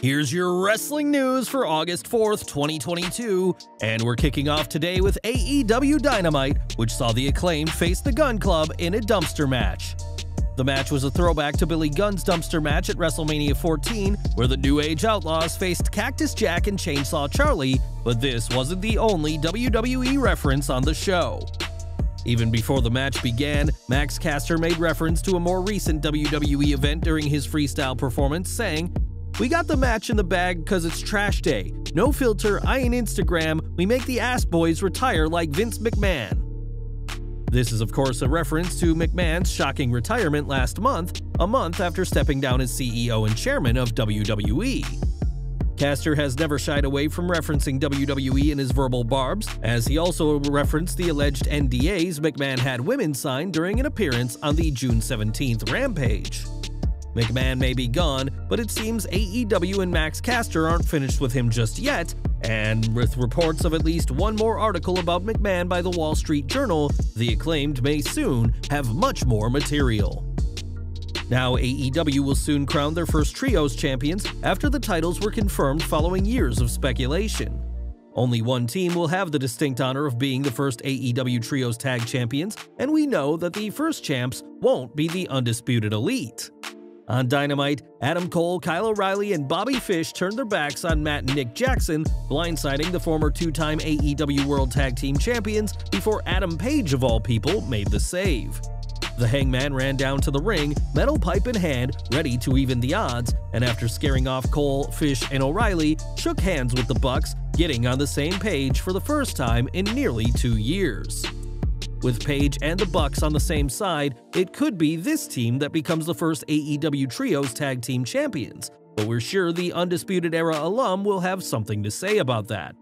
Here's your wrestling news for August 4th, 2022, and we're kicking off today with AEW Dynamite, which saw the Acclaimed face the Gun Club in a dumpster match. The match was a throwback to Billy Gunn's dumpster match at WrestleMania 14, where the New Age Outlaws faced Cactus Jack and Chainsaw Charlie, but this wasn't the only WWE reference on the show. Even before the match began, Max Caster made reference to a more recent WWE event during his freestyle performance, saying, "We got the match in the bag cause it's trash day. No filter, I ain't Instagram, we make the ass boys retire like Vince McMahon." This is of course a reference to McMahon's shocking retirement last month, a month after stepping down as CEO and chairman of WWE. Caster has never shied away from referencing WWE in his verbal barbs, as he also referenced the alleged NDAs McMahon had women sign during an appearance on the June 17th Rampage. McMahon may be gone, but it seems AEW and Max Caster aren't finished with him just yet, and with reports of at least one more article about McMahon by the Wall Street Journal, the Acclaimed may soon have much more material. Now AEW will soon crown their first Trios champions after the titles were confirmed following years of speculation. Only one team will have the distinct honor of being the first AEW Trios Tag Champions, and we know that the first champs won't be the Undisputed Elite. On Dynamite, Adam Cole, Kyle O'Reilly, and Bobby Fish turned their backs on Matt and Nick Jackson, blindsiding the former two-time AEW World Tag Team Champions before Adam Page, of all people, made the save. The Hangman ran down to the ring, metal pipe in hand, ready to even the odds, and after scaring off Cole, Fish, and O'Reilly, shook hands with the Bucks, getting on the same page for the first time in nearly 2 years. With Page and the Bucks on the same side, it could be this team that becomes the first AEW Trios Tag Team Champions, but we're sure the Undisputed Era alum will have something to say about that.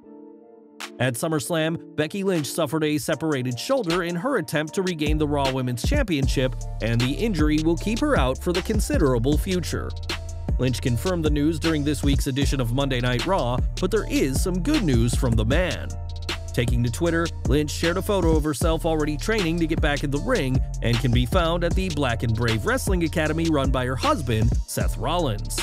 At SummerSlam, Becky Lynch suffered a separated shoulder in her attempt to regain the Raw Women's Championship, and the injury will keep her out for the considerable future. Lynch confirmed the news during this week's edition of Monday Night Raw, but there is some good news from the man. Taking to Twitter, Lynch shared a photo of herself already training to get back in the ring and can be found at the Black and Brave Wrestling Academy run by her husband, Seth Rollins.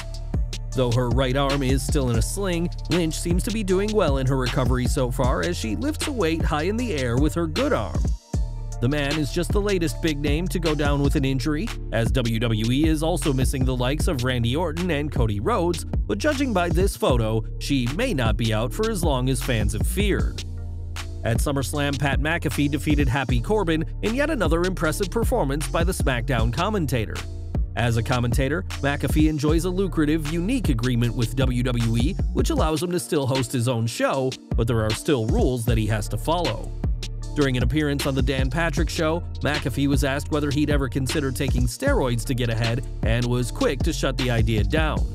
Though her right arm is still in a sling, Lynch seems to be doing well in her recovery so far as she lifts a weight high in the air with her good arm. The man is just the latest big name to go down with an injury, as WWE is also missing the likes of Randy Orton and Cody Rhodes, but judging by this photo, she may not be out for as long as fans have feared. At SummerSlam, Pat McAfee defeated Happy Corbin in yet another impressive performance by the SmackDown commentator. As a commentator, McAfee enjoys a lucrative, unique agreement with WWE, which allows him to still host his own show, but there are still rules that he has to follow. During an appearance on the Dan Patrick Show, McAfee was asked whether he'd ever consider taking steroids to get ahead, and was quick to shut the idea down.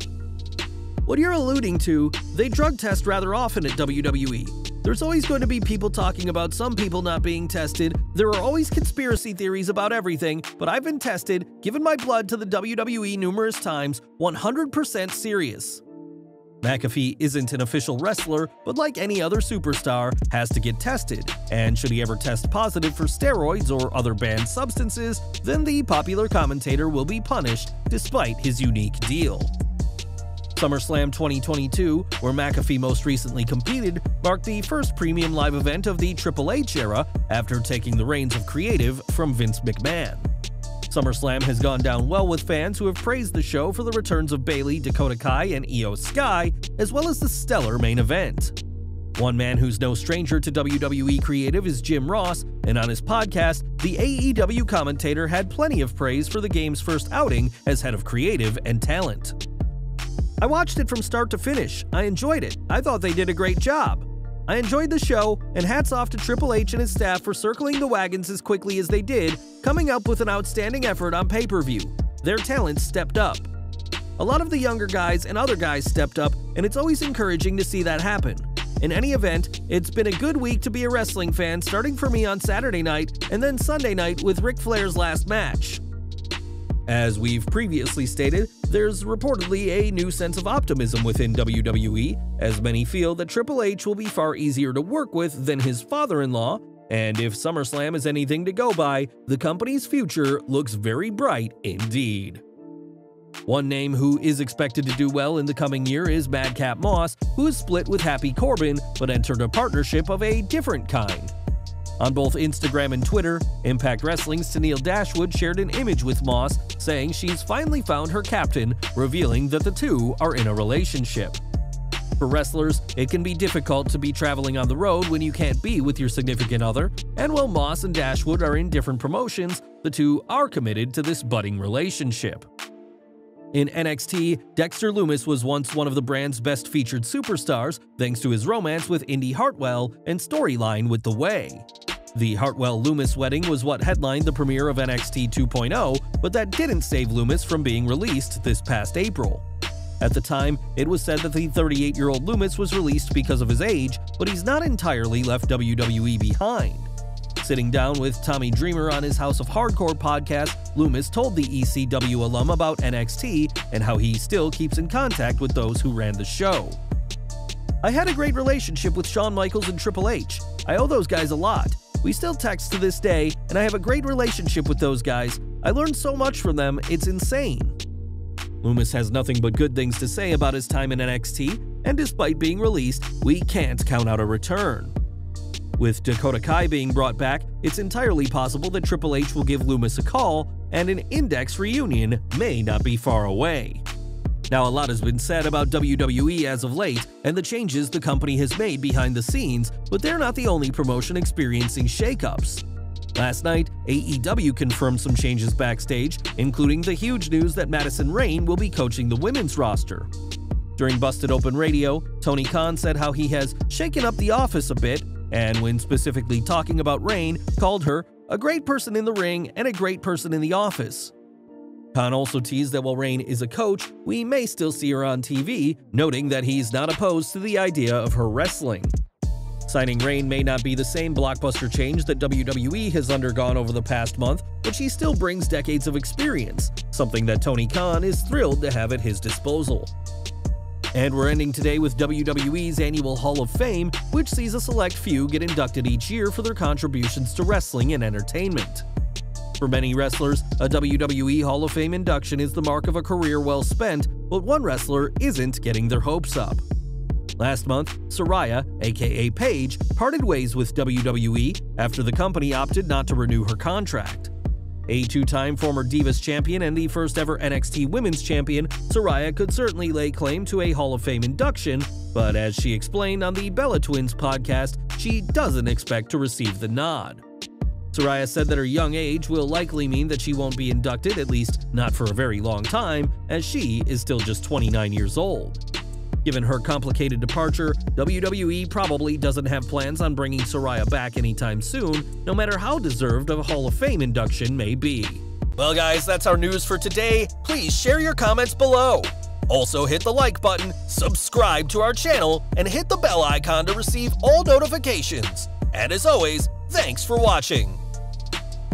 "What you're alluding to, they drug test rather often at WWE. There's always going to be people talking about some people not being tested. There are always conspiracy theories about everything, but I've been tested, given my blood to the WWE numerous times, 100% serious." McAfee isn't an official wrestler, but like any other superstar, has to get tested, and should he ever test positive for steroids or other banned substances, then the popular commentator will be punished despite his unique deal. SummerSlam 2022, where McAfee most recently competed, marked the first premium live event of the Triple H era after taking the reins of creative from Vince McMahon. SummerSlam has gone down well with fans who have praised the show for the returns of Bayley, Dakota Kai, and Io Sky, as well as the stellar main event. One man who's no stranger to WWE creative is Jim Ross, and on his podcast, the AEW commentator had plenty of praise for the game's first outing as head of creative and talent. "I watched it from start to finish. I enjoyed it. I thought they did a great job. I enjoyed the show, and hats off to Triple H and his staff for circling the wagons as quickly as they did, coming up with an outstanding effort on pay-per-view. Their talents stepped up. A lot of the younger guys and other guys stepped up, and it's always encouraging to see that happen. In any event, it's been a good week to be a wrestling fan, starting for me on Saturday night and then Sunday night with Ric Flair's last match." As we've previously stated, there's reportedly a new sense of optimism within WWE, as many feel that Triple H will be far easier to work with than his father-in-law, and if SummerSlam is anything to go by, the company's future looks very bright indeed. One name who is expected to do well in the coming year is Madcap Moss, who is split with Happy Corbin but entered a partnership of a different kind. On both Instagram and Twitter, Impact Wrestling's Tennille Dashwood shared an image with Moss saying she's finally found her captain, revealing that the two are in a relationship. For wrestlers, it can be difficult to be traveling on the road when you can't be with your significant other, and while Moss and Dashwood are in different promotions, the two are committed to this budding relationship. In NXT, Dexter Lumis was once one of the brand's best featured superstars thanks to his romance with Indy Hartwell and storyline with The Way. The Hartwell-Lumis wedding was what headlined the premiere of NXT 2.0, but that didn't save Lumis from being released this past April. At the time, it was said that the 38-year-old Lumis was released because of his age, but he's not entirely left WWE behind. Sitting down with Tommy Dreamer on his House of Hardcore podcast, Lumis told the ECW alum about NXT and how he still keeps in contact with those who ran the show. "I had a great relationship with Shawn Michaels and Triple H. I owe those guys a lot. We still text to this day, and I have a great relationship with those guys. I learned so much from them, it's insane." Lumis has nothing but good things to say about his time in NXT, and despite being released, we can't count out a return. With Dakota Kai being brought back, it's entirely possible that Triple H will give Lumis a call, and an Index reunion may not be far away. Now, a lot has been said about WWE as of late, and the changes the company has made behind the scenes, but they're not the only promotion experiencing shakeups. Last night, AEW confirmed some changes backstage, including the huge news that Madison Rayne will be coaching the women's roster. During Busted Open Radio, Tony Khan said how he has shaken up the office a bit, and when specifically talking about Rayne, called her a great person in the ring and a great person in the office. Khan also teased that while Rayne is a coach, we may still see her on TV, noting that he's not opposed to the idea of her wrestling. Signing Rayne may not be the same blockbuster change that WWE has undergone over the past month, but she still brings decades of experience, something that Tony Khan is thrilled to have at his disposal. And we're ending today with WWE's annual Hall of Fame, which sees a select few get inducted each year for their contributions to wrestling and entertainment. For many wrestlers, a WWE Hall of Fame induction is the mark of a career well spent, but one wrestler isn't getting their hopes up. Last month, Saraya, aka Paige, parted ways with WWE after the company opted not to renew her contract. A two-time former Divas champion and the first ever NXT Women's Champion, Saraya could certainly lay claim to a Hall of Fame induction, but as she explained on the Bella Twins podcast, she doesn't expect to receive the nod. Saraya said that her young age will likely mean that she won't be inducted, at least not for a very long time, as she is still just 29 years old. Given her complicated departure, WWE probably doesn't have plans on bringing Saraya back anytime soon, no matter how deserved a Hall of Fame induction may be. Well guys, that's our news for today. Please share your comments below. Also hit the like button, subscribe to our channel, and hit the bell icon to receive all notifications. And as always, thanks for watching.